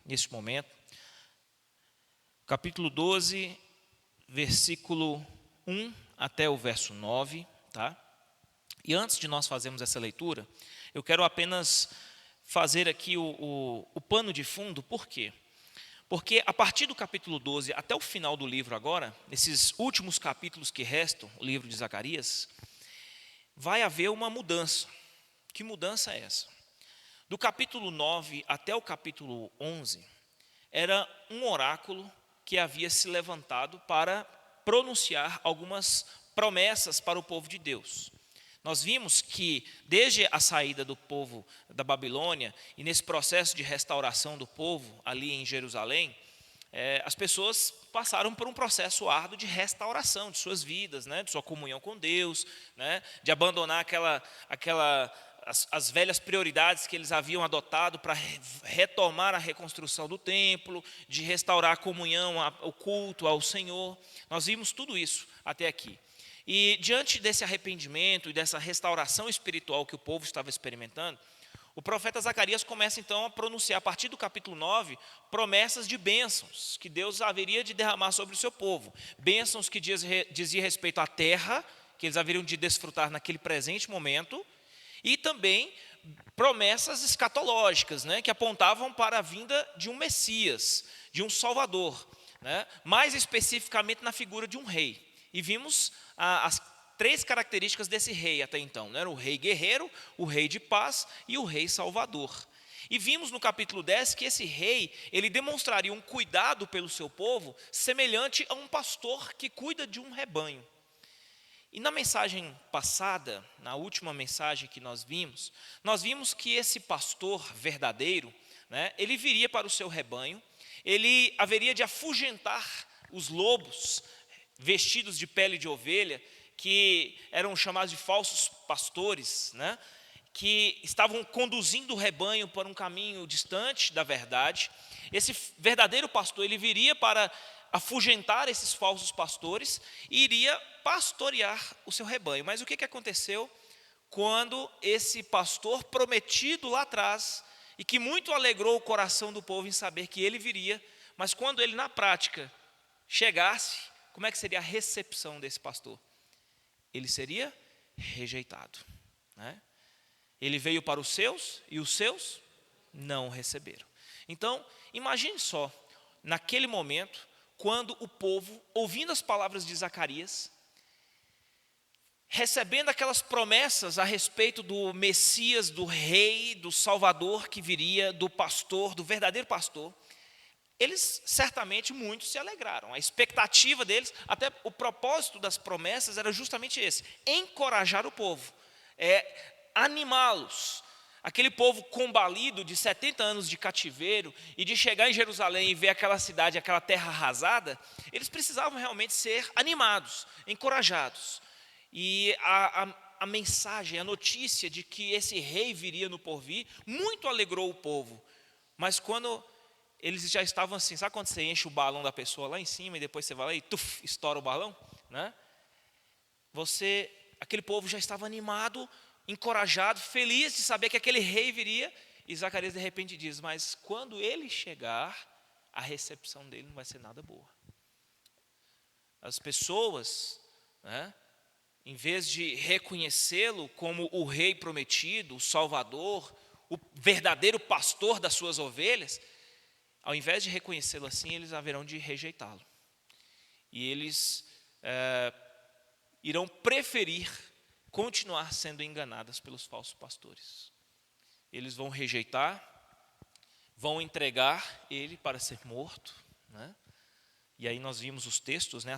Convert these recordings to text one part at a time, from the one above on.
neste momento. Capítulo 12, versículo 1 até o verso 9, tá? E antes de nós fazermos essa leitura, eu quero apenas fazer aqui o pano de fundo. Por quê? Porque a partir do capítulo 12 até o final do livro agora, nesses últimos capítulos que restam, o livro de Zacarias, vai haver uma mudança. Que mudança é essa? Do capítulo 9 até o capítulo 11, era um oráculo que havia se levantado para pronunciar algumas promessas para o povo de Deus. Nós vimos que desde a saída do povo da Babilônia e nesse processo de restauração do povo ali em Jerusalém, as pessoas passaram por um processo árduo de restauração de suas vidas, né, de sua comunhão com Deus, né, de abandonar as velhas prioridades que eles haviam adotado para retomar a reconstrução do templo, de restaurar a comunhão, o culto ao Senhor. Nós vimos tudo isso até aqui. E diante desse arrependimento e dessa restauração espiritual que o povo estava experimentando, o profeta Zacarias começa então a pronunciar, a partir do capítulo 9, promessas de bênçãos que Deus haveria de derramar sobre o seu povo. Bênçãos que dizia respeito à terra, que eles haveriam de desfrutar naquele presente momento, e também promessas escatológicas, né, que apontavam para a vinda de um Messias, de um Salvador, né, mais especificamente na figura de um rei. E vimos as três características desse rei até então, né? O rei guerreiro, o rei de paz e o rei salvador. E vimos no capítulo 10 que esse rei, ele demonstraria um cuidado pelo seu povo semelhante a um pastor que cuida de um rebanho. E na mensagem passada, na última mensagem que nós vimos que esse pastor verdadeiro, né, ele viria para o seu rebanho, ele haveria de afugentar os lobos vestidos de pele de ovelha, que eram chamados de falsos pastores, né, que estavam conduzindo o rebanho para um caminho distante da verdade. Esse verdadeiro pastor, ele viria para afugentar esses falsos pastores e iria pastorear o seu rebanho. Mas o que aconteceu quando esse pastor prometido lá atrás, e que muito alegrou o coração do povo em saber que ele viria, mas quando ele na prática chegasse, como é que seria a recepção desse pastor? Ele seria rejeitado, né? Ele veio para os seus e os seus não o receberam. Então, imagine só, naquele momento, quando o povo, ouvindo as palavras de Zacarias, recebendo aquelas promessas a respeito do Messias, do rei, do Salvador que viria, do pastor, do verdadeiro pastor, eles certamente muitos se alegraram. A expectativa deles, até o propósito das promessas era justamente esse: encorajar o povo, animá-los. Aquele povo combalido de 70 anos de cativeiro e de chegar em Jerusalém e ver aquela cidade, aquela terra arrasada, eles precisavam realmente ser animados, encorajados. E a mensagem, a notícia de que esse rei viria no porvir, muito alegrou o povo. Mas quando eles já estavam assim, sabe quando você enche o balão da pessoa lá em cima e depois você vai lá e estoura o balão, né? Aquele povo já estava animado, encorajado, feliz de saber que aquele rei viria, e Zacarias de repente diz: mas quando ele chegar, a recepção dele não vai ser nada boa. As pessoas, né, em vez de reconhecê-lo como o rei prometido, o salvador, o verdadeiro pastor das suas ovelhas, ao invés de reconhecê-lo assim, eles haverão de rejeitá-lo. E eles irão preferir continuar sendo enganadas pelos falsos pastores. Eles vão rejeitar, vão entregar ele para ser morto, né? E aí nós vimos os textos, né,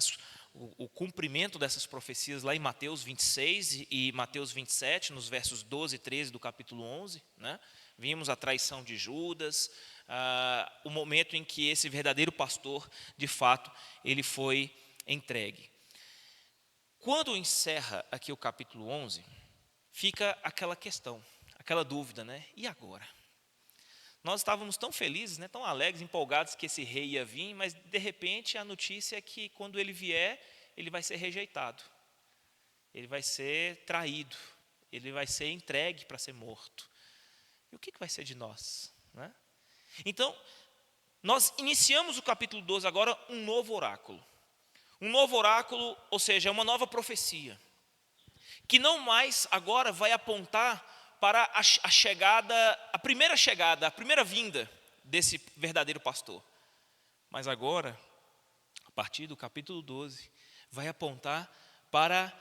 o cumprimento dessas profecias lá em Mateus 26 e Mateus 27, nos versos 12 e 13 do capítulo 11, né? Vimos a traição de Judas, o momento em que esse verdadeiro pastor, de fato, ele foi entregue. Quando encerra aqui o capítulo 11, fica aquela questão, aquela dúvida, né? E agora? Nós estávamos tão felizes, né, tão alegres, empolgados que esse rei ia vir, mas de repente a notícia é que quando ele vier, ele vai ser rejeitado, ele vai ser traído, ele vai ser entregue para ser morto. E o que vai ser de nós, né? Então, nós iniciamos o capítulo 12 agora um novo oráculo. Um novo oráculo, ou seja, uma nova profecia, que não mais agora vai apontar para a primeira vinda desse verdadeiro pastor. Mas agora, a partir do capítulo 12, vai apontar para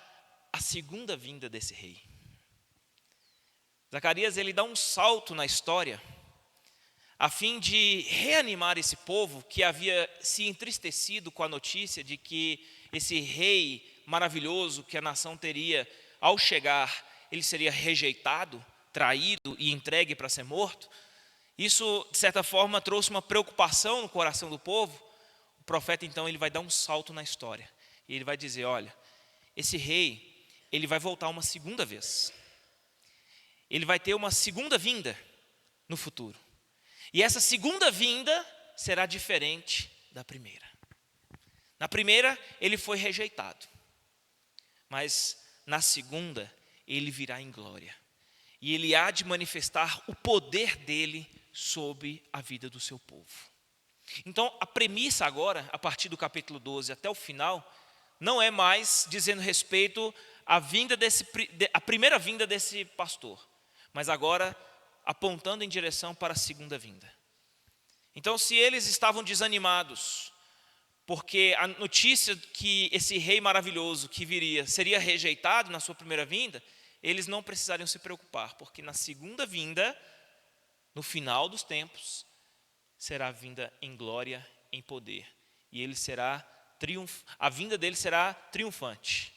a segunda vinda desse rei. Zacarias, ele dá um salto na história, a fim de reanimar esse povo que havia se entristecido com a notícia de que esse rei maravilhoso que a nação teria, ao chegar, ele seria rejeitado, traído e entregue para ser morto. Isso, de certa forma, trouxe uma preocupação no coração do povo. O profeta, então, ele vai dar um salto na história. E ele vai dizer, olha, esse rei, ele vai voltar uma segunda vez. Ele vai ter uma segunda vinda no futuro. E essa segunda vinda será diferente da primeira. Na primeira, ele foi rejeitado. Mas na segunda, ele virá em glória. E ele há de manifestar o poder dele sobre a vida do seu povo. Então, a premissa agora, a partir do capítulo 12 até o final, não é mais dizendo respeito à primeira vinda desse pastor, mas agora apontando em direção para a segunda vinda. Então, se eles estavam desanimados, porque a notícia que esse rei maravilhoso que viria seria rejeitado na sua primeira vinda, eles não precisariam se preocupar, porque na segunda vinda, no final dos tempos, será vinda em glória, em poder. E ele será a vinda dele será triunfante.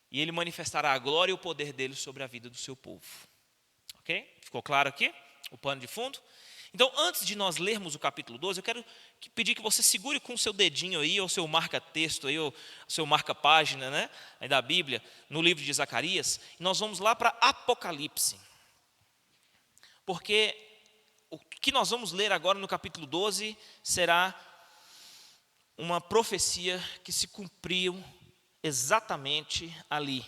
E ele manifestará a glória e o poder dele sobre a vida do seu povo. Ok? Ficou claro aqui? O pano de fundo? Então, antes de nós lermos o capítulo 12, eu quero pedir que você segure com o seu dedinho aí, ou seu marca-texto aí, ou seu marca-página, né, aí da Bíblia, no livro de Zacarias, e nós vamos lá para Apocalipse. Porque o que nós vamos ler agora no capítulo 12 será uma profecia que se cumpriu exatamente ali,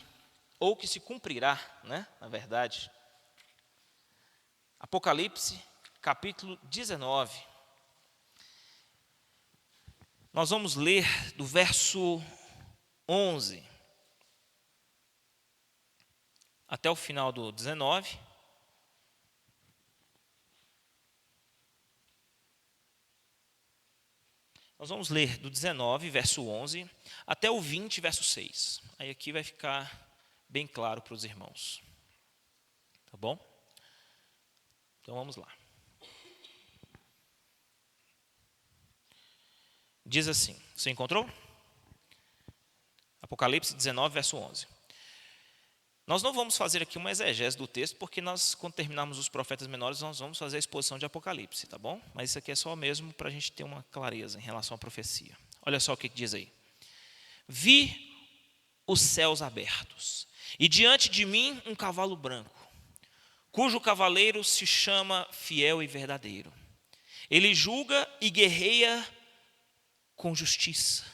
ou que se cumprirá, né, na verdade. Apocalipse, capítulo 19. Nós vamos ler do verso 11 até o final do 19. Nós vamos ler do 19, verso 11, até o 20, verso 6. Aí aqui vai ficar bem claro para os irmãos. Tá bom? Então vamos lá. Diz assim, você encontrou? Apocalipse 19, verso 11. Nós não vamos fazer aqui uma exegese do texto, porque nós, quando terminarmos os profetas menores, nós vamos fazer a exposição de Apocalipse, tá bom? Mas isso aqui é só mesmo para a gente ter uma clareza em relação à profecia. Olha só o que diz aí. Vi os céus abertos, e diante de mim um cavalo branco, cujo cavaleiro se chama Fiel e Verdadeiro. Ele julga e guerreia com justiça.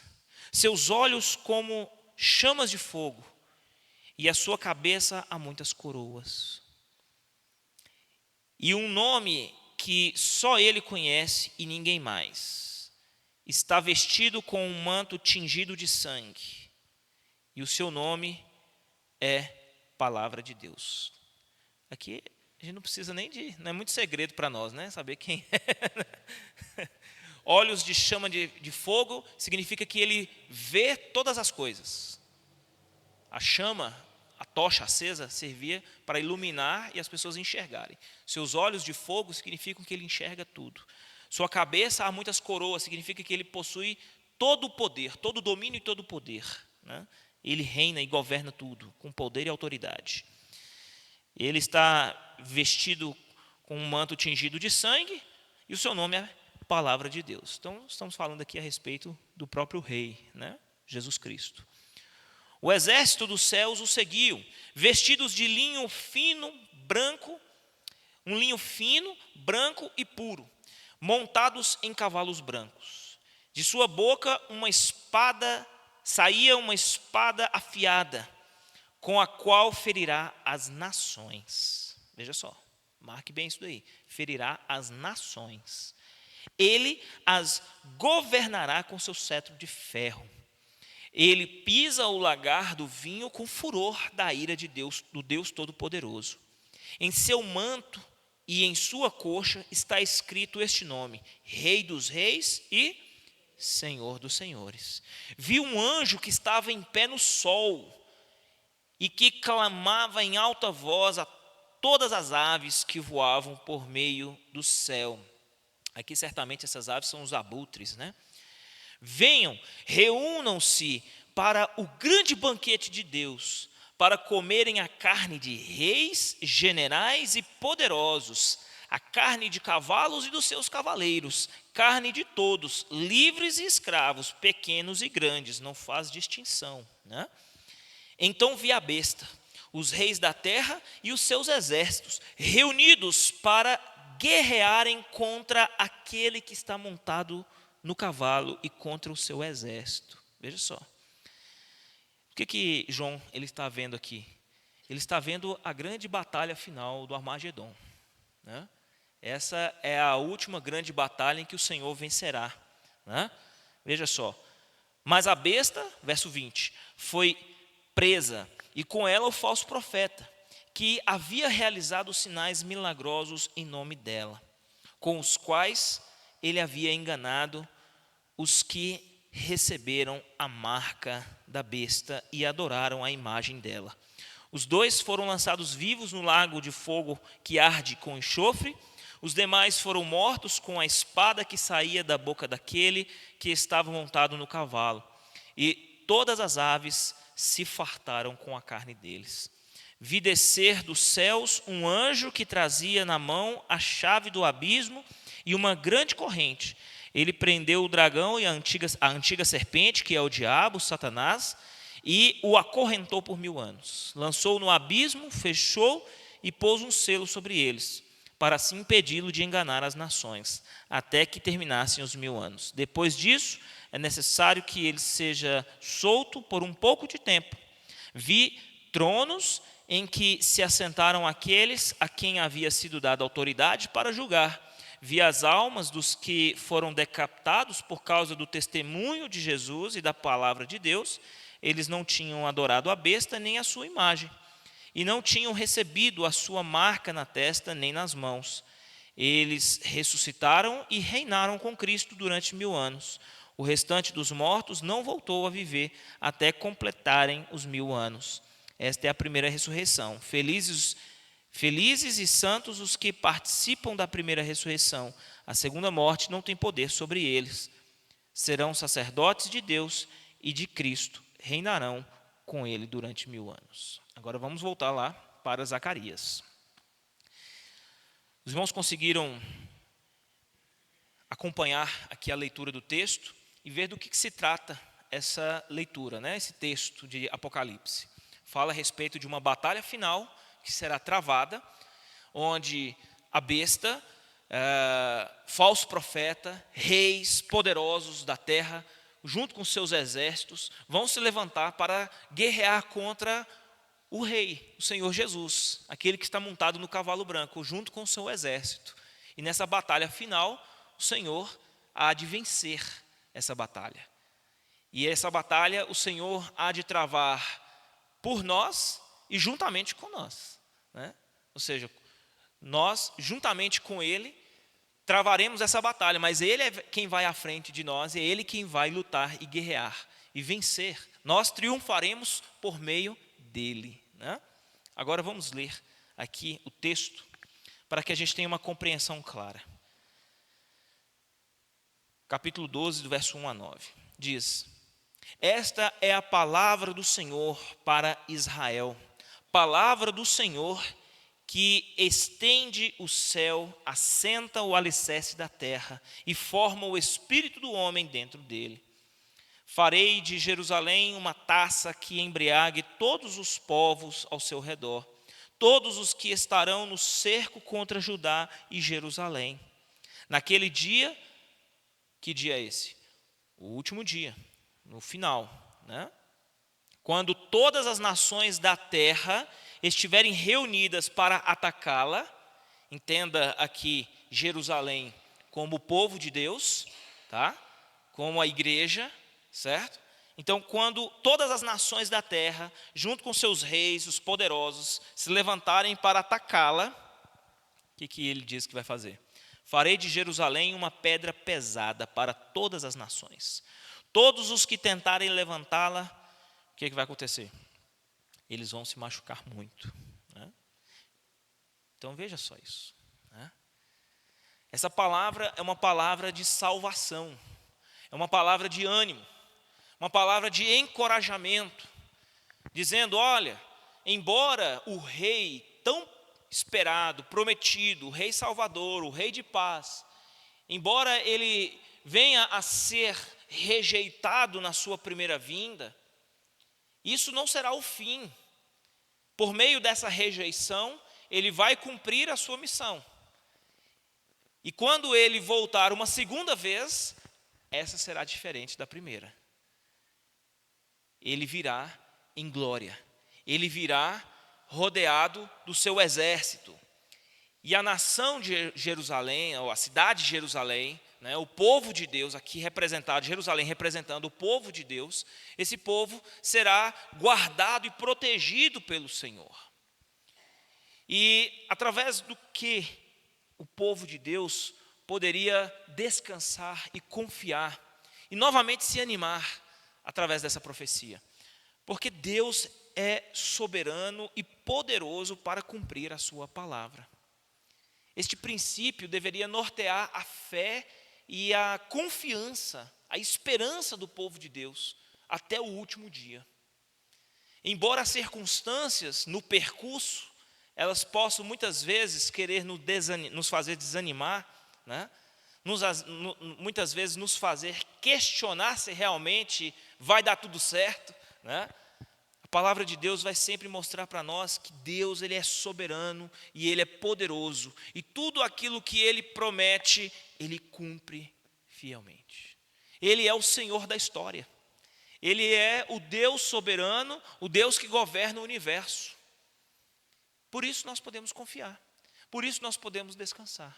Seus olhos como chamas de fogo, e a sua cabeça há muitas coroas. E um nome que só ele conhece e ninguém mais. Está vestido com um manto tingido de sangue. E o seu nome é Palavra de Deus. Aqui a gente não precisa nem não é muito segredo para nós, né? Saber quem é. Olhos de chama de fogo significa que ele vê todas as coisas. A chama, a tocha acesa, servia para iluminar e as pessoas enxergarem. Seus olhos de fogo significam que ele enxerga tudo. Sua cabeça há muitas coroas, significa que ele possui todo o poder, todo o domínio e todo o poder, né? Ele reina e governa tudo, com poder e autoridade. Ele está vestido com um manto tingido de sangue, e o seu nome é Palavra de Deus. Então, estamos falando aqui a respeito do próprio rei, né? Jesus Cristo. O exército dos céus o seguiu, vestidos de linho fino, branco, um linho fino, branco e puro, montados em cavalos brancos. De sua boca saía uma espada afiada, com a qual ferirá as nações. Veja só, marque bem isso daí. Ferirá as nações. Ele as governará com seu cetro de ferro. Ele pisa o lagar do vinho com furor da ira de Deus, do Deus Todo-Poderoso. Em seu manto e em sua coxa está escrito este nome: Rei dos Reis e Senhor dos Senhores. Vi um anjo que estava em pé no sol e que clamava em alta voz a todas as aves que voavam por meio do céu. Aqui certamente essas aves são os abutres, né? Venham, reúnam-se para o grande banquete de Deus, para comerem a carne de reis, generais e poderosos, a carne de cavalos e dos seus cavaleiros, carne de todos, livres e escravos, pequenos e grandes, não faz distinção, né? Então vi a besta, os reis da terra e os seus exércitos, reunidos para guerrearem contra aquele que está montado no cavalo e contra o seu exército. Veja só. O que João ele está vendo aqui? Ele está vendo a grande batalha final do Armagedon, né? Essa é a última grande batalha em que o Senhor vencerá, né? Veja só. Mas a besta, verso 20, foi presa, e com ela o falso profeta, que havia realizado sinais milagrosos em nome dela, com os quais ele havia enganado os que receberam a marca da besta e adoraram a imagem dela. Os dois foram lançados vivos no lago de fogo que arde com enxofre. Os demais foram mortos com a espada que saía da boca daquele que estava montado no cavalo. E todas as aves se fartaram com a carne deles. Vi descer dos céus um anjo que trazia na mão a chave do abismo e uma grande corrente. Ele prendeu o dragão e a antiga serpente, que é o diabo, Satanás, e o acorrentou por 1000 anos. Lançou-o no abismo, fechou e pôs um selo sobre eles, para assim impedi-lo de enganar as nações, até que terminassem os 1000 anos. Depois disso, é necessário que ele seja solto por um pouco de tempo. Vi tronos em que se assentaram aqueles a quem havia sido dada autoridade para julgar. Vi as almas dos que foram decapitados por causa do testemunho de Jesus e da palavra de Deus. Eles não tinham adorado a besta nem a sua imagem, e não tinham recebido a sua marca na testa nem nas mãos. Eles ressuscitaram e reinaram com Cristo durante 1000 anos. O restante dos mortos não voltou a viver até completarem os 1000 anos. Esta é a primeira ressurreição. Felizes e santos os que participam da primeira ressurreição. A segunda morte não tem poder sobre eles. Serão sacerdotes de Deus e de Cristo. Reinarão com ele durante 1000 anos. Agora vamos voltar lá para Zacarias. Os irmãos conseguiram acompanhar aqui a leitura do texto e ver do que se trata essa leitura, né? Esse texto de Apocalipse. Fala a respeito de uma batalha final que será travada, onde a besta, falso profeta, reis poderosos da terra, junto com seus exércitos, vão se levantar para guerrear contra o rei, o Senhor Jesus, aquele que está montado no cavalo branco, junto com o seu exército. E nessa batalha final, o Senhor há de vencer essa batalha. E essa batalha o Senhor há de travar por nós e juntamente com nós, né? Ou seja, nós, juntamente com Ele, travaremos essa batalha, mas Ele é quem vai à frente de nós, é Ele quem vai lutar e guerrear e vencer. Nós triunfaremos por meio dEle, né? Agora vamos ler aqui o texto, para que a gente tenha uma compreensão clara. Capítulo 12, do verso 1 a 9, diz: Esta é a palavra do Senhor para Israel, palavra do Senhor que estende o céu, assenta o alicerce da terra e forma o espírito do homem dentro dele. Farei de Jerusalém uma taça que embriague todos os povos ao seu redor, todos os que estarão no cerco contra Judá e Jerusalém. Naquele dia, que dia é esse? O último dia, no final, né? Quando todas as nações da terra estiverem reunidas para atacá-la, entenda aqui Jerusalém como o povo de Deus, tá? Como a igreja, certo? Então, quando todas as nações da terra, junto com seus reis, os poderosos, se levantarem para atacá-la, o que ele diz que vai fazer? Farei de Jerusalém uma pedra pesada para todas as nações. Todos os que tentarem levantá-la, o que vai acontecer? Eles vão se machucar muito, né? Então veja só isso, né? Essa palavra é uma palavra de salvação, é uma palavra de ânimo, uma palavra de encorajamento, dizendo: olha, embora o rei tão esperado, prometido, o rei salvador, o rei de paz, embora ele venha a ser rejeitado na sua primeira vinda, isso não será o fim. Por meio dessa rejeição, ele vai cumprir a sua missão. E quando ele voltar uma segunda vez, essa será diferente da primeira. Ele virá em glória. Ele virá rodeado do seu exército. E a nação de Jerusalém, ou a cidade de Jerusalém, né, o povo de Deus, aqui representado, Jerusalém representando o povo de Deus, esse povo será guardado e protegido pelo Senhor. E através do que o povo de Deus poderia descansar e confiar, e novamente se animar através dessa profecia. Porque Deus é soberano e poderoso para cumprir a sua palavra. Este princípio deveria nortear a fé e a confiança, a esperança do povo de Deus até o último dia. Embora as circunstâncias no percurso, elas possam muitas vezes querer nos fazer desanimar, né? Muitas vezes nos fazer questionar se realmente vai dar tudo certo, né? A palavra de Deus vai sempre mostrar para nós que Deus, ele é soberano e ele é poderoso, e tudo aquilo que ele promete, ele cumpre fielmente. Ele é o Senhor da história. Ele é o Deus soberano, o Deus que governa o universo. Por isso nós podemos confiar. Por isso nós podemos descansar.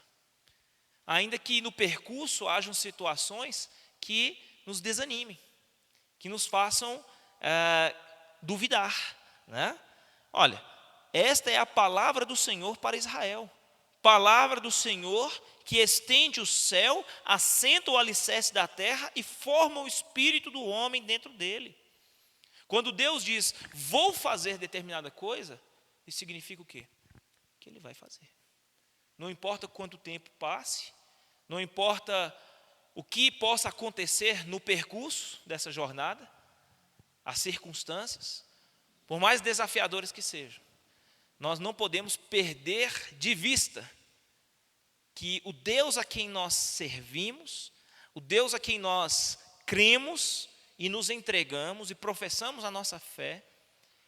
Ainda que no percurso hajam situações que nos desanimem, que nos façam duvidar, né? Olha, esta é a palavra do Senhor para Israel. Palavra do Senhor que estende o céu, assenta o alicerce da terra e forma o espírito do homem dentro dele. Quando Deus diz, vou fazer determinada coisa, isso significa o quê? Que ele vai fazer. Não importa quanto tempo passe, não importa o que possa acontecer no percurso dessa jornada, as circunstâncias, por mais desafiadoras que sejam, nós não podemos perder de vista que o Deus a quem nós servimos, o Deus a quem nós cremos e nos entregamos e professamos a nossa fé,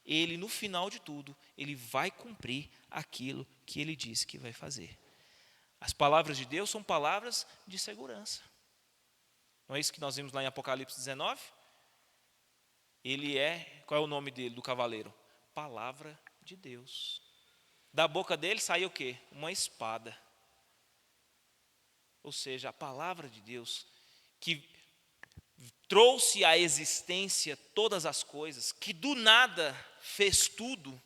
ele, no final de tudo, ele vai cumprir aquilo que ele disse que vai fazer. As palavras de Deus são palavras de segurança. Não é isso que nós vimos lá em Apocalipse 19? Ele qual é o nome dele, do cavaleiro? Palavra de Deus. Da boca dele saiu o quê? Uma espada. Ou seja, a palavra de Deus que trouxe à existência todas as coisas, que do nada fez tudo.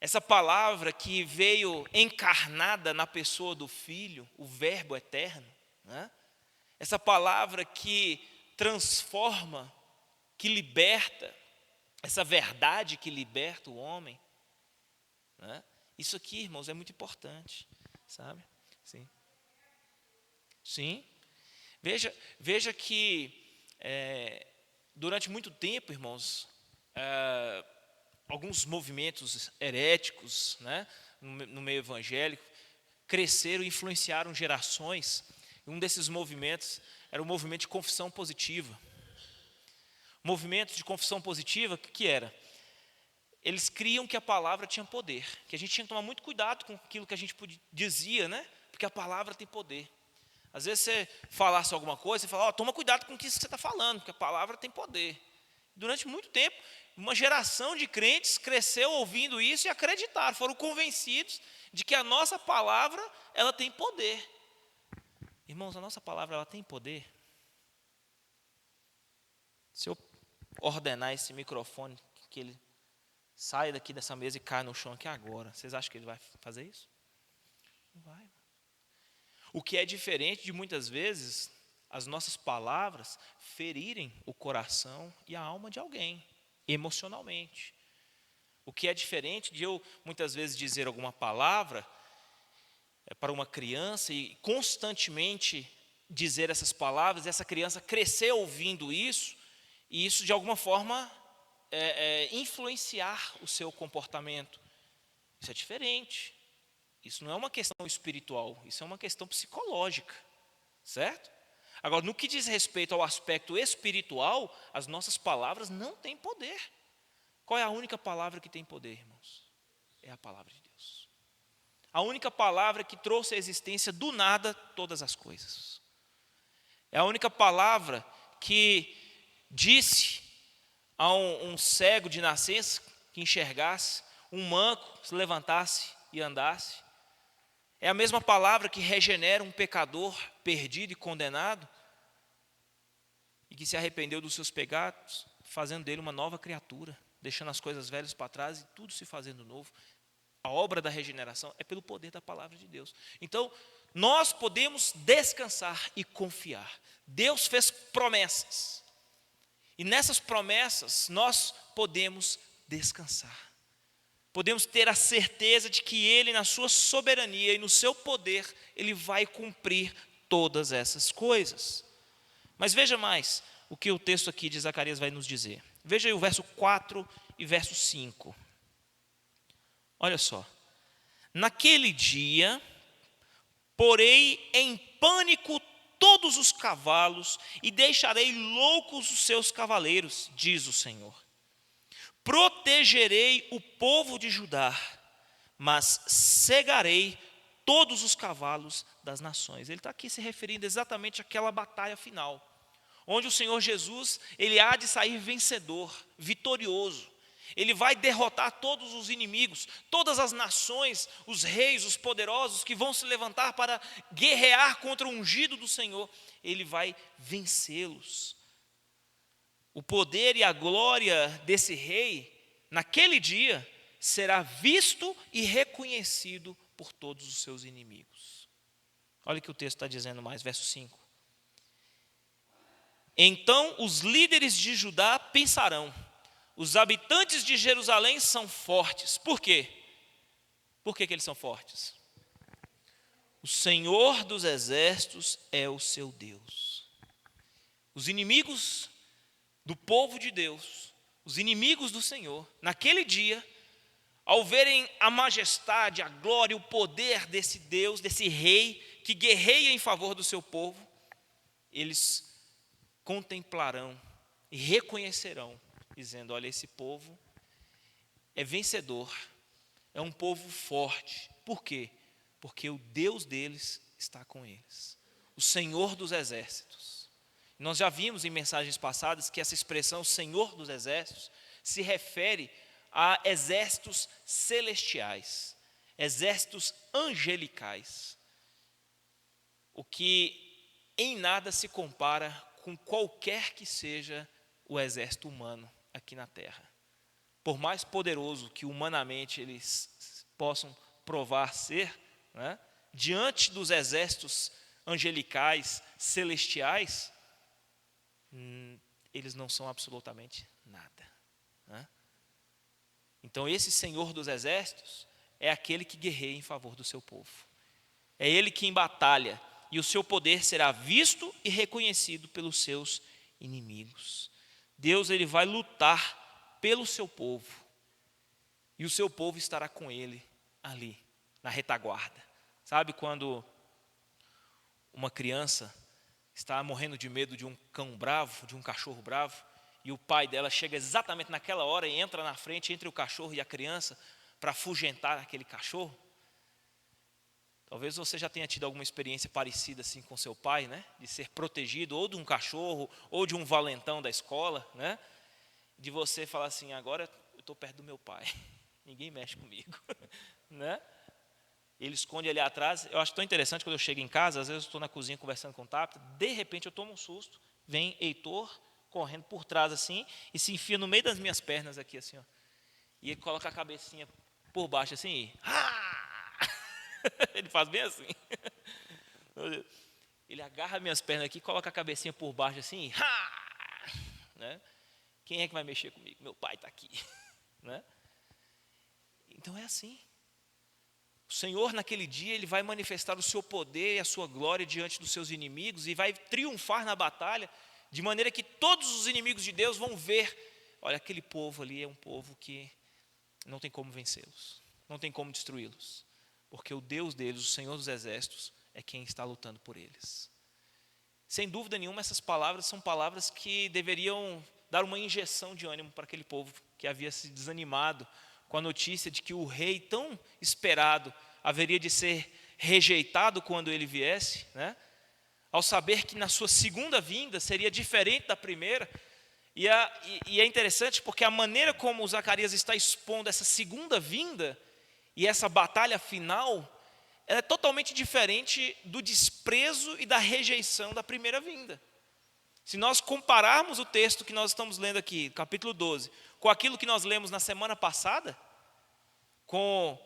Essa palavra que veio encarnada na pessoa do Filho, o Verbo eterno, né? Essa palavra que transforma, que liberta, essa verdade que liberta o homem, né? Isso aqui, irmãos, é muito importante, sabe? Sim. Sim. Veja que durante muito tempo, irmãos, alguns movimentos heréticos, né, no meio evangélico, cresceram e influenciaram gerações. Um desses movimentos era o movimento de confissão positiva. O movimento de confissão positiva, o que era? Eles criam que a palavra tinha poder, que a gente tinha que tomar muito cuidado com aquilo que a gente dizia, né? Porque a palavra tem poder. Às vezes você falasse alguma coisa, você fala, toma cuidado com o que você está falando, porque a palavra tem poder. Durante muito tempo, uma geração de crentes cresceu ouvindo isso e acreditaram, foram convencidos de que a nossa palavra, ela tem poder. Irmãos, a nossa palavra ela tem poder. Se eu ordenar esse microfone, que ele saia daqui dessa mesa e caia no chão aqui agora, vocês acham que ele vai fazer isso? Não vai. O que é diferente de muitas vezes as nossas palavras ferirem o coração e a alma de alguém, emocionalmente. O que é diferente de eu muitas vezes dizer alguma palavra para uma criança e constantemente dizer essas palavras, e essa criança crescer ouvindo isso, e isso de alguma forma influenciar o seu comportamento. Isso é diferente. Isso não é uma questão espiritual, isso é uma questão psicológica, certo? Agora, no que diz respeito ao aspecto espiritual, as nossas palavras não têm poder. Qual é a única palavra que tem poder, irmãos? É a palavra de Deus. A única palavra que trouxe à existência do nada todas as coisas. É a única palavra que disse a um cego de nascença que enxergasse, um manco se levantasse e andasse. É a mesma palavra que regenera um pecador perdido e condenado e que se arrependeu dos seus pecados, fazendo dele uma nova criatura, deixando as coisas velhas para trás e tudo se fazendo novo. A obra da regeneração é pelo poder da palavra de Deus. Então, nós podemos descansar e confiar. Deus fez promessas. E nessas promessas nós podemos descansar. Podemos ter a certeza de que Ele, na sua soberania e no seu poder, Ele vai cumprir todas essas coisas. Mas veja mais o que o texto aqui de Zacarias vai nos dizer. Veja aí o verso 4 e verso 5. Olha só. Naquele dia, porei em pânico todos os cavalos e deixarei loucos os seus cavaleiros, diz o Senhor. Protegerei o povo de Judá, mas cegarei todos os cavalos das nações. Ele está aqui se referindo exatamente àquela batalha final, onde o Senhor Jesus, ele há de sair vencedor, vitorioso. Ele vai derrotar todos os inimigos, todas as nações, os reis, os poderosos que vão se levantar para guerrear contra o ungido do Senhor. Ele vai vencê-los. O poder e a glória desse rei, naquele dia, será visto e reconhecido por todos os seus inimigos. Olha o que o texto está dizendo mais, verso 5. Então os líderes de Judá pensarão, os habitantes de Jerusalém são fortes. Por quê? Por que eles são fortes? O Senhor dos exércitos é o seu Deus. Os inimigos do povo de Deus, os inimigos do Senhor, naquele dia, ao verem a majestade, a glória, o poder desse Deus, desse rei, que guerreia em favor do seu povo, eles contemplarão e reconhecerão, dizendo, olha, esse povo é vencedor, é um povo forte. Por quê? Porque o Deus deles está com eles, o Senhor dos exércitos. Nós já vimos em mensagens passadas que essa expressão Senhor dos exércitos se refere a exércitos celestiais, exércitos angelicais, o que em nada se compara com qualquer que seja o exército humano aqui na terra. Por mais poderoso que humanamente eles possam provar ser, né, diante dos exércitos angelicais, celestiais, eles não são absolutamente nada, né? Então esse Senhor dos exércitos é aquele que guerreia em favor do seu povo. É Ele que em batalha, e o seu poder será visto e reconhecido pelos seus inimigos. Deus, ele vai lutar pelo seu povo, e o seu povo estará com ele ali, na retaguarda. Sabe quando uma criança está morrendo de medo de um cão bravo, de um cachorro bravo, e o pai dela chega exatamente naquela hora e entra na frente entre o cachorro e a criança para afugentar aquele cachorro? Talvez você já tenha tido alguma experiência parecida assim com seu pai, né? De ser protegido ou de um cachorro ou de um valentão da escola, né? De você falar assim, agora eu estou perto do meu pai, ninguém mexe comigo, né? ele esconde ali atrás. Eu acho tão interessante quando eu chego em casa, às vezes eu estou na cozinha conversando com o Tabita, de repente eu tomo um susto, vem Heitor correndo por trás assim, e se enfia no meio das minhas pernas aqui assim, ó. E ele coloca a cabecinha por baixo assim, e ele faz bem assim. Ele agarra minhas pernas aqui, coloca a cabecinha por baixo assim, e, né? Quem é que vai mexer comigo? Meu pai está aqui. Né? Então é assim. O Senhor naquele dia, Ele vai manifestar o seu poder e a sua glória diante dos seus inimigos e vai triunfar na batalha, de maneira que todos os inimigos de Deus vão ver, olha, aquele povo ali é um povo que não tem como vencê-los, não tem como destruí-los, porque o Deus deles, o Senhor dos exércitos, é quem está lutando por eles. Sem dúvida nenhuma, essas palavras são palavras que deveriam dar uma injeção de ânimo para aquele povo que havia se desanimado com a notícia de que o rei tão esperado haveria de ser rejeitado quando ele viesse, né? Ao saber que na sua segunda vinda seria diferente da primeira. E é interessante porque a maneira como Zacarias está expondo essa segunda vinda e essa batalha final, ela é totalmente diferente do desprezo e da rejeição da primeira vinda. Se nós compararmos o texto que nós estamos lendo aqui, capítulo 12, com aquilo que nós lemos na semana passada, com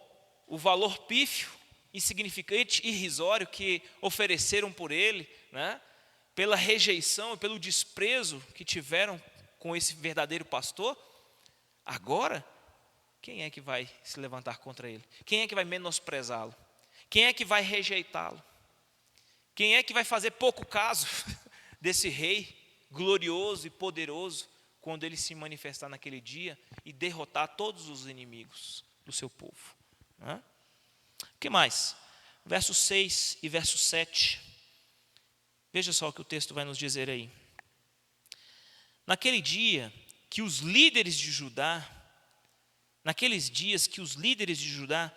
o valor pífio, insignificante, irrisório que ofereceram por ele, né, pela rejeição e pelo desprezo que tiveram com esse verdadeiro pastor, agora, quem é que vai se levantar contra ele? Quem é que vai menosprezá-lo? Quem é que vai rejeitá-lo? Quem é que vai fazer pouco caso desse rei glorioso e poderoso quando ele se manifestar naquele dia e derrotar todos os inimigos do seu povo? Né? O que mais? Versos 6 e verso 7. Veja só o que o texto vai nos dizer aí. Naquele dia que os líderes de Judá, naqueles dias que os líderes de Judá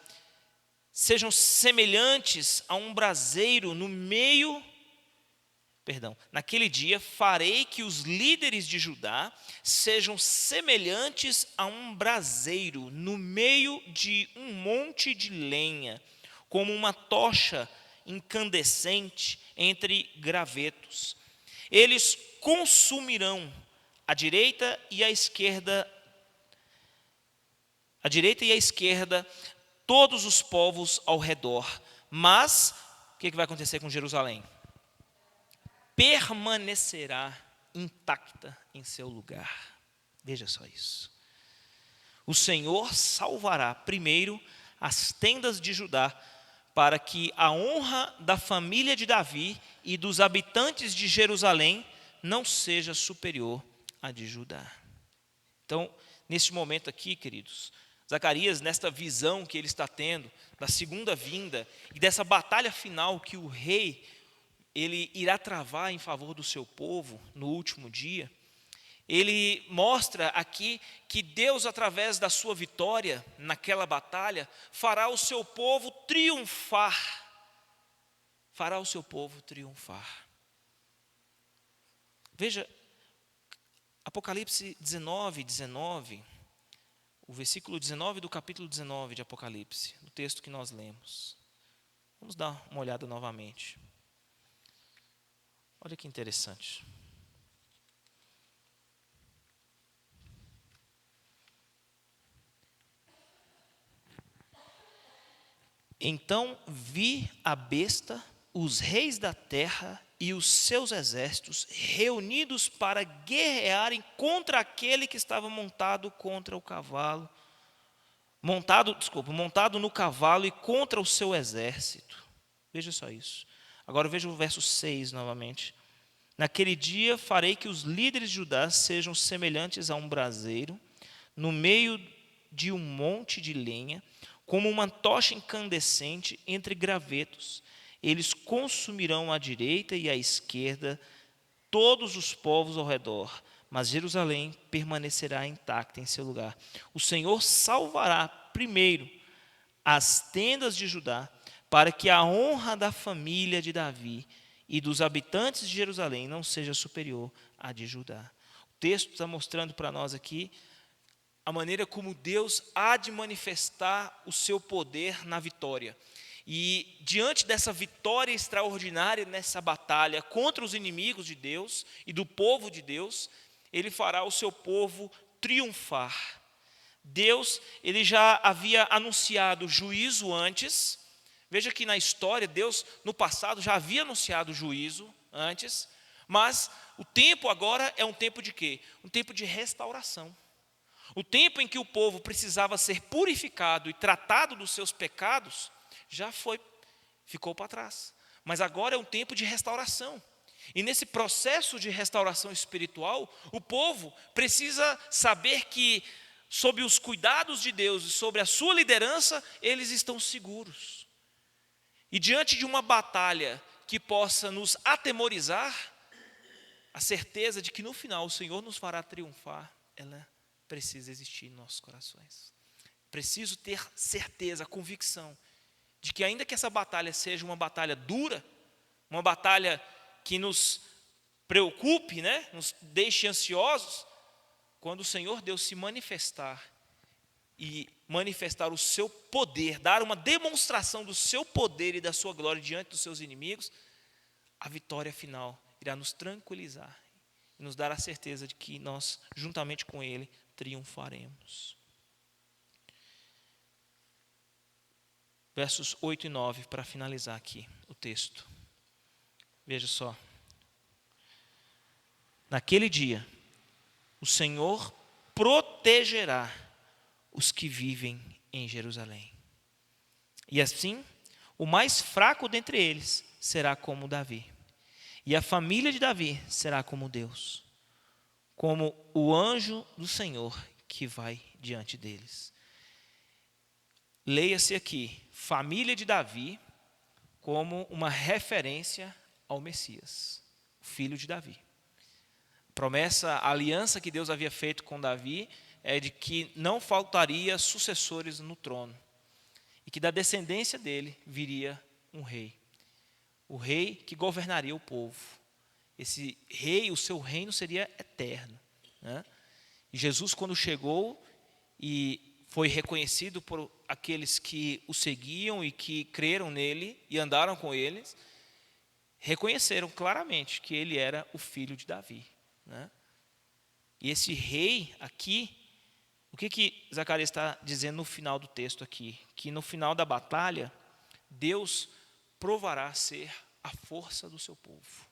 sejam semelhantes a um braseiro no meio, naquele dia farei que os líderes de Judá sejam semelhantes a um braseiro no meio de um monte de lenha, como uma tocha incandescente entre gravetos. Eles consumirão a direita e a esquerda, todos os povos ao redor. Mas o que vai acontecer com Jerusalém? Permanecerá intacta em seu lugar. Veja só isso. O Senhor salvará primeiro as tendas de Judá, para que a honra da família de Davi e dos habitantes de Jerusalém não seja superior à de Judá. Então, neste momento aqui, queridos, Zacarias, nesta visão que ele está tendo da segunda vinda e dessa batalha final que o rei ele irá travar em favor do seu povo no último dia, ele mostra aqui que Deus, através da sua vitória naquela batalha, fará o seu povo triunfar. Fará o seu povo triunfar. Veja, Apocalipse 19, o versículo 19 do capítulo 19 de Apocalipse, o texto que nós lemos. Vamos dar uma olhada novamente. Olha que interessante. Então vi a besta, os reis da terra e os seus exércitos reunidos para guerrearem contra aquele que estava montado contra o cavalo, montado no cavalo e contra o seu exército. Veja só isso. Agora veja o verso 6 novamente. Naquele dia farei que os líderes de Judá sejam semelhantes a um braseiro, no meio de um monte de lenha, como uma tocha incandescente entre gravetos. Eles consumirão à direita e à esquerda todos os povos ao redor, mas Jerusalém permanecerá intacta em seu lugar. O Senhor salvará primeiro as tendas de Judá, para que a honra da família de Davi e dos habitantes de Jerusalém não seja superior à de Judá. O texto está mostrando para nós aqui a maneira como Deus há de manifestar o seu poder na vitória. E diante dessa vitória extraordinária nessa batalha contra os inimigos de Deus e do povo de Deus, ele fará o seu povo triunfar. Deus, ele já havia anunciado juízo antes. Veja que na história, Deus no passado já havia anunciado juízo antes, mas o tempo agora é um tempo de quê? Um tempo de restauração. O tempo em que o povo precisava ser purificado e tratado dos seus pecados, ficou para trás. Mas agora é um tempo de restauração. E nesse processo de restauração espiritual, o povo precisa saber que, sob os cuidados de Deus e sobre a sua liderança, eles estão seguros. E diante de uma batalha que possa nos atemorizar, a certeza de que no final o Senhor nos fará triunfar, ela precisa existir em nossos corações. Preciso ter certeza, convicção, de que ainda que essa batalha seja uma batalha dura, uma batalha que nos preocupe, nos deixe ansiosos, quando o Senhor Deus se manifestar e manifestar o seu poder, dar uma demonstração do seu poder e da sua glória diante dos seus inimigos, a vitória final irá nos tranquilizar e nos dar a certeza de que nós, juntamente com Ele, triunfaremos. Versos 8 e 9, para finalizar aqui o texto. Veja só. Naquele dia, o Senhor protegerá os que vivem em Jerusalém. E assim, o mais fraco dentre eles será como Davi. E a família de Davi será como Deus, como o anjo do Senhor que vai diante deles. Leia-se aqui, família de Davi, como uma referência ao Messias, o filho de Davi. Promessa, a aliança que Deus havia feito com Davi é de que não faltaria sucessores no trono e que da descendência dele viria um rei, o rei que governaria o povo. Esse rei, o seu reino seria eterno, E Jesus, quando chegou e foi reconhecido por aqueles que o seguiam e que creram nele e andaram com eles, reconheceram claramente que ele era o filho de Davi. E esse rei aqui, o que Zacarias está dizendo no final do texto aqui? Que no final da batalha, Deus provará ser a força do seu povo.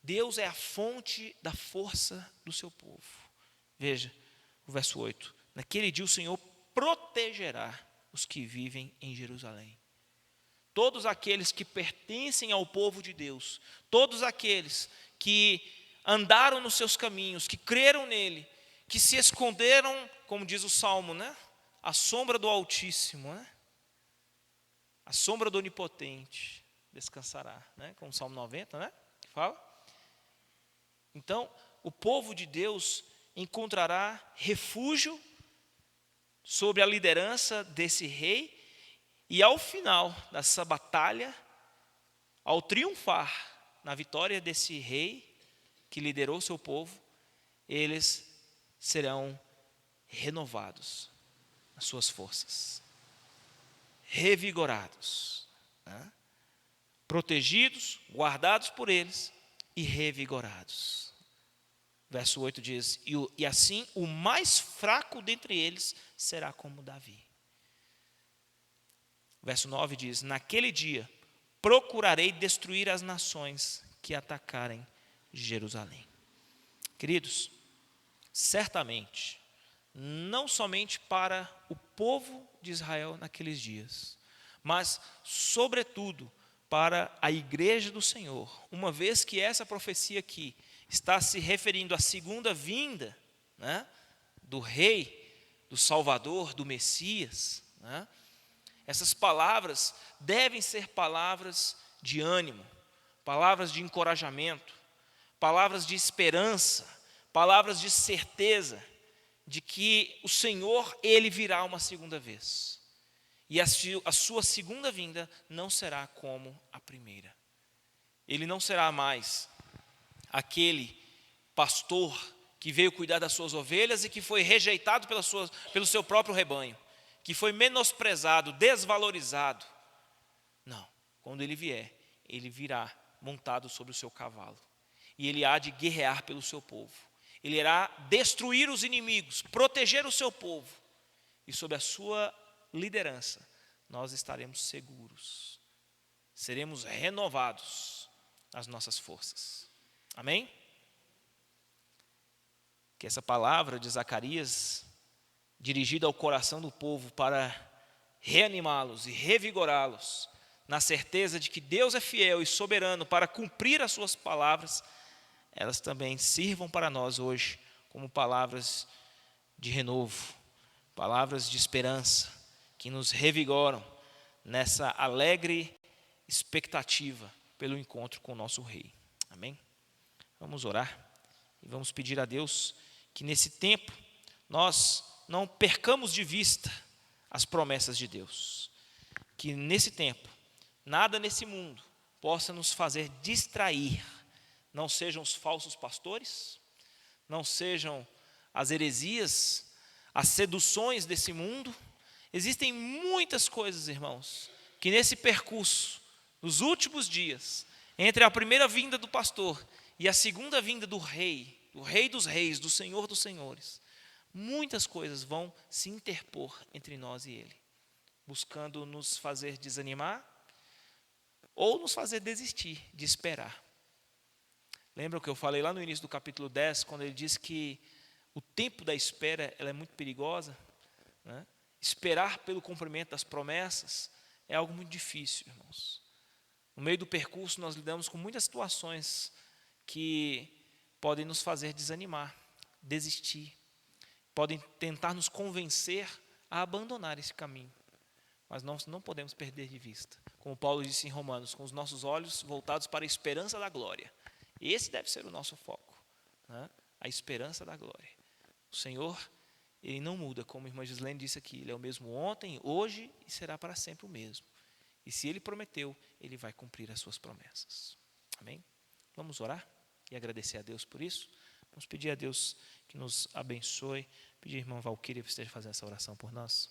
Deus é a fonte da força do seu povo. Veja o verso 8. Naquele dia o Senhor protegerá os que vivem em Jerusalém. Todos aqueles que pertencem ao povo de Deus, todos aqueles que andaram nos seus caminhos, que creram nele, que se esconderam, como diz o Salmo, à sombra do Altíssimo, à sombra do Onipotente, descansará, como o Salmo 90, que fala. Então, o povo de Deus encontrará refúgio sob a liderança desse rei, e ao final dessa batalha, ao triunfar na vitória desse rei que liderou seu povo, eles serão renovados nas suas forças, revigorados, protegidos, guardados por eles e revigorados. Verso 8 diz, e assim o mais fraco dentre eles será como Davi. Verso 9 diz, naquele dia procurarei destruir as nações que atacarem Jerusalém. Queridos, certamente, não somente para o povo de Israel naqueles dias, mas, sobretudo, para a igreja do Senhor, uma vez que essa profecia aqui está se referindo à segunda vinda, do rei, do Salvador, do Messias, essas palavras devem ser palavras de ânimo, palavras de encorajamento, palavras de esperança, palavras de certeza de que o Senhor, Ele virá uma segunda vez. E a sua segunda vinda não será como a primeira. Ele não será mais aquele pastor que veio cuidar das suas ovelhas e que foi rejeitado pelo seu próprio rebanho, que foi menosprezado, desvalorizado. Não, quando ele vier, ele virá montado sobre o seu cavalo. E ele há de guerrear pelo seu povo. Ele irá destruir os inimigos, proteger o seu povo. E sob a sua liderança, nós estaremos seguros. Seremos renovados nas nossas forças. Amém? Que essa palavra de Zacarias, dirigida ao coração do povo para reanimá-los e revigorá-los, na certeza de que Deus é fiel e soberano para cumprir as suas palavras, elas também sirvam para nós hoje como palavras de renovo, palavras de esperança, que nos revigoram nessa alegre expectativa pelo encontro com o nosso Rei. Amém? Vamos orar e vamos pedir a Deus que nesse tempo nós não percamos de vista as promessas de Deus. Que nesse tempo, nada nesse mundo possa nos fazer distrair. Não sejam os falsos pastores, não sejam as heresias, as seduções desse mundo. Existem muitas coisas, irmãos, que nesse percurso, nos últimos dias, entre a primeira vinda do pastor e a segunda vinda do Rei dos Reis, do Senhor dos Senhores, muitas coisas vão se interpor entre nós e Ele, buscando nos fazer desanimar ou nos fazer desistir de esperar. Lembra o que eu falei lá no início do capítulo 10, quando ele disse que o tempo da espera ela é muito perigosa, né? Esperar pelo cumprimento das promessas é algo muito difícil, irmãos. No meio do percurso nós lidamos com muitas situações que podem nos fazer desanimar, desistir, podem tentar nos convencer a abandonar esse caminho. Mas nós não podemos perder de vista, como Paulo disse em Romanos, com os nossos olhos voltados para a esperança da glória. Esse deve ser o nosso foco, né? A esperança da glória. O Senhor, Ele não muda, como a irmã Gislene disse aqui, Ele é o mesmo ontem, hoje e será para sempre o mesmo. E se Ele prometeu, Ele vai cumprir as suas promessas. Amém? Vamos orar e agradecer a Deus por isso. Vamos pedir a Deus que nos abençoe. Pedir a irmã Valquíria que esteja fazendo essa oração por nós.